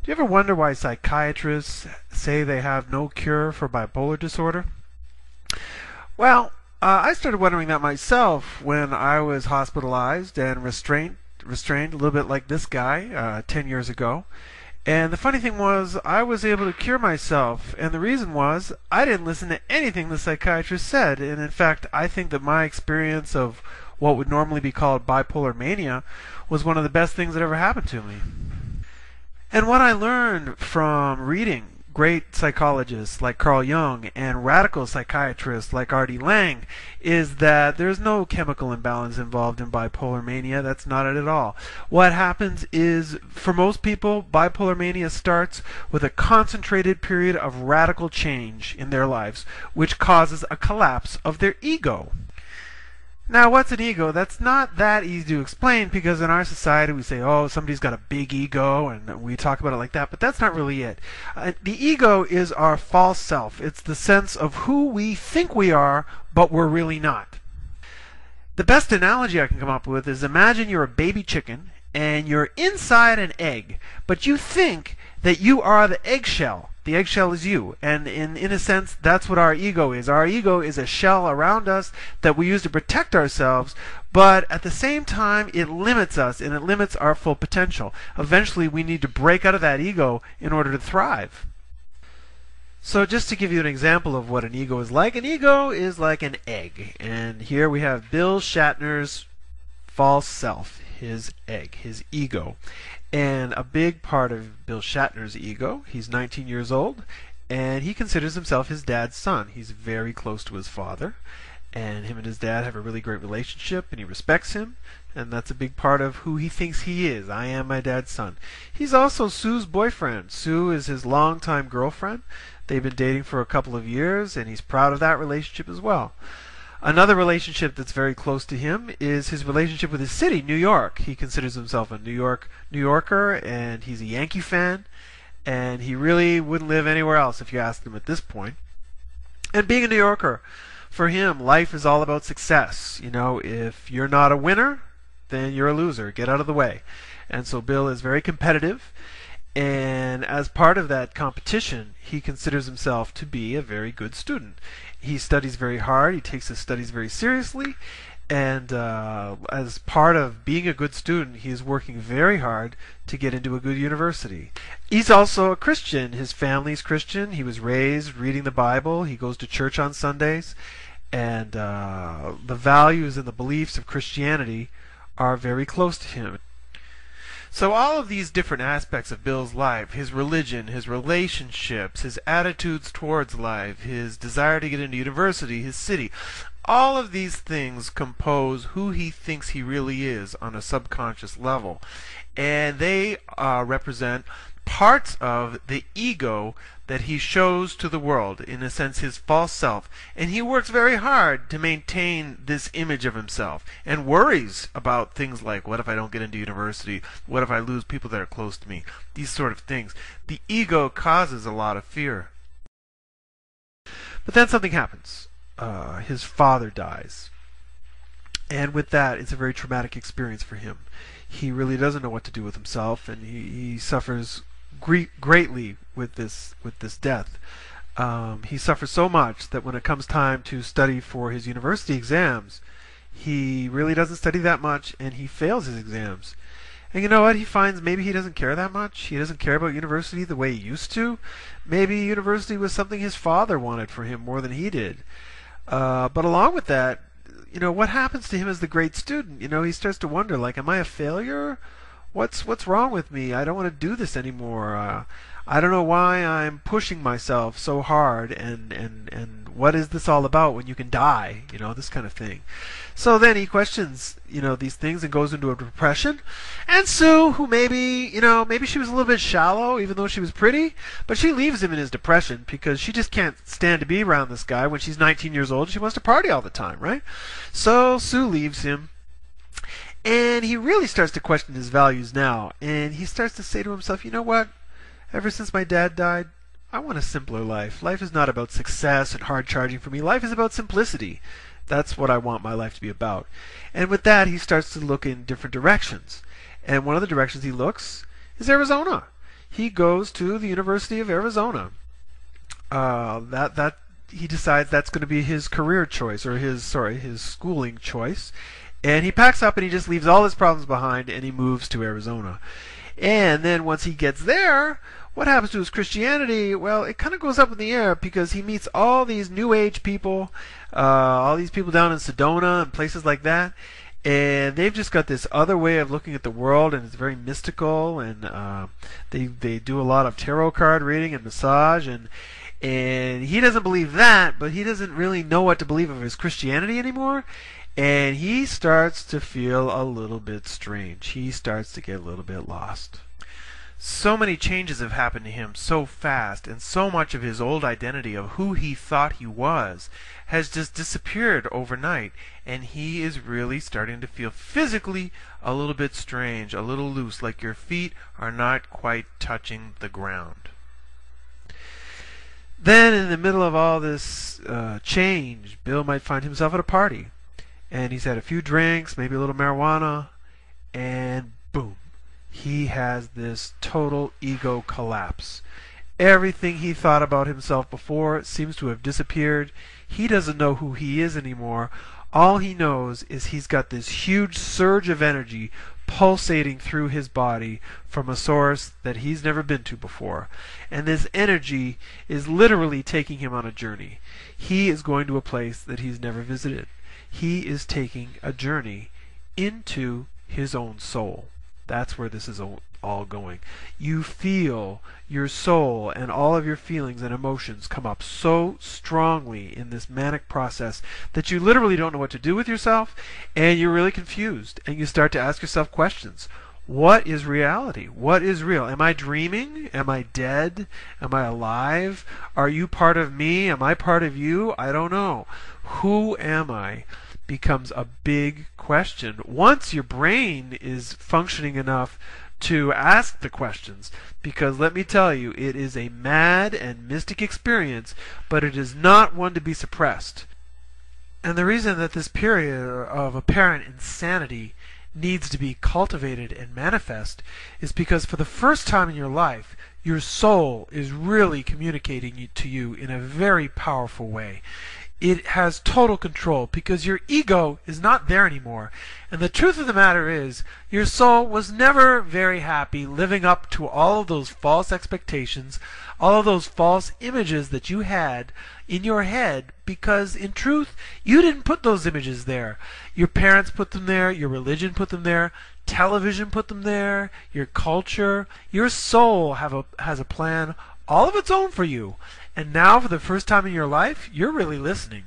Do you ever wonder why psychiatrists say they have no cure for bipolar disorder? Well, I started wondering that myself when I was hospitalized and restrained a little bit like this guy 10 years ago. And the funny thing was, I was able to cure myself, and the reason was I didn't listen to anything the psychiatrist said. And in fact, I think that my experience of what would normally be called bipolar mania was one of the best things that ever happened to me. And what I learned from reading great psychologists like Carl Jung and radical psychiatrists like R.D. Laing is that there's no chemical imbalance involved in bipolar mania. That's not it at all. What happens is, for most people, bipolar mania starts with a concentrated period of radical change in their lives, which causes a collapse of their ego. Now, what's an ego? That's not that easy to explain, because in our society we say, oh, somebody's got a big ego, and we talk about it like that, but that's not really it. The ego is our false self. It's the sense of who we think we are, but we're really not. The best analogy I can come up with is, imagine you're a baby chicken, and you're inside an egg, but you think that you are the eggshell. The eggshell is you, and in a sense, that's what our ego is. Our ego is a shell around us that we use to protect ourselves, but at the same time, it limits us, and it limits our full potential. Eventually, we need to break out of that ego in order to thrive. So just to give you an example of what an ego is like an egg. And here we have Bill Shatner's false self, his egg, his ego. And a big part of Bill Shatner's ego, he's 19 years old, and he considers himself his dad's son. He's very close to his father, and him and his dad have a really great relationship, and he respects him, and that's a big part of who he thinks he is. I am my dad's son. He's also Sue's boyfriend. Sue is his longtime girlfriend. They've been dating for a couple of years, and he's proud of that relationship as well. Another relationship that's very close to him is his relationship with his city, New York. He considers himself a New Yorker, and he's a Yankee fan, and he really wouldn't live anywhere else if you asked him at this point. And being a New Yorker, for him, life is all about success. You know, if you're not a winner, then you're a loser. Get out of the way. And so Bill is very competitive, and as part of that competition, he considers himself to be a very good student. He studies very hard, he takes his studies very seriously, and as part of being a good student, he is working very hard to get into a good university. He's also a Christian. His family's Christian. He was raised reading the Bible. He goes to church on Sundays, and the values and the beliefs of Christianity are very close to him. So all of these different aspects of Bill's life, his religion, his relationships, his attitudes towards life, his desire to get into university, his city, all of these things compose who he thinks he really is on a subconscious level. And they represent parts of the ego that he shows to the world, in a sense his false self. And he works very hard to maintain this image of himself, and worries about things like, what if I don't get into university? What if I lose people that are close to me? These sort of things. The ego causes a lot of fear. But then something happens. His father dies. And with that, it's a very traumatic experience for him. He really doesn't know what to do with himself, and he suffers greatly with this death. He suffers so much that when it comes time to study for his university exams, he really doesn't study that much, and he fails his exams. And you know what? He finds maybe he doesn't care that much. He doesn't care about university the way he used to. Maybe university was something his father wanted for him more than he did. But along with that, you know, what happens to him as the great student? You know, he starts to wonder, like, am I a failure? What's wrong with me? I don't want to do this anymore. I don't know why I'm pushing myself so hard, and what is this all about when you can die? You know, this kind of thing. So then he questions, you know, these things and goes into a depression. And Sue, who maybe she was a little bit shallow, even though she was pretty, but she leaves him in his depression because she just can't stand to be around this guy when she's 19 years old. She wants to party all the time, right? So Sue leaves him. And he really starts to question his values now. And he starts to say to himself, you know what? Ever since my dad died, I want a simpler life. Life is not about success and hard charging for me. Life is about simplicity. That's what I want my life to be about. And with that, he starts to look in different directions. And one of the directions he looks is Arizona. he goes to the University of Arizona. He decides that's going to be his career choice, or his schooling choice. And he packs up and he just leaves all his problems behind and he moves to Arizona. And then once he gets there, what happens to his Christianity? Well, it kind of goes up in the air because he meets all these New Age people, all these people down in Sedona and places like that. And they've just got this other way of looking at the world, and it's very mystical. And they do a lot of tarot card reading and massage, and he doesn't believe that, but he doesn't really know what to believe of his Christianity anymore. And he starts to feel a little bit strange. He starts to get a little bit lost. So many changes have happened to him so fast, and so much of his old identity of who he thought he was has just disappeared overnight, and he is really starting to feel physically a little bit strange, a little loose, like your feet are not quite touching the ground. Then in the middle of all this change, Bill might find himself at a party, and he's had a few drinks, maybe a little marijuana, and boom, he has this total ego collapse. Everything he thought about himself before seems to have disappeared. He doesn't know who he is anymore. All he knows is he's got this huge surge of energy pulsating through his body from a source that he's never been to before. And this energy is literally taking him on a journey. He is going to a place that he's never visited. He is taking a journey into his own soul. That's where this is all going. You feel your soul and all of your feelings and emotions come up so strongly in this manic process that you literally don't know what to do with yourself, and you're really confused, and you start to ask yourself questions. What is reality? What is real? Am I dreaming? Am I dead? Am I alive? Are you part of me? Am I part of you? I don't know. Who am I? Becomes a big question once your brain is functioning enough to ask the questions, because let me tell you, it is a mad and mystic experience, but it is not one to be suppressed. And the reason that this period of apparent insanity needs to be cultivated and manifest is because for the first time in your life, your soul is really communicating to you in a very powerful way. It has total control because your ego is not there anymore. And the truth of the matter is, your soul was never very happy living up to all of those false expectations, all of those false images that you had in your head, because in truth, you didn't put those images there. Your parents put them there, your religion put them there, television put them there, your culture. Your soul has a plan all of its own for you. And now, for the first time in your life, you're really listening.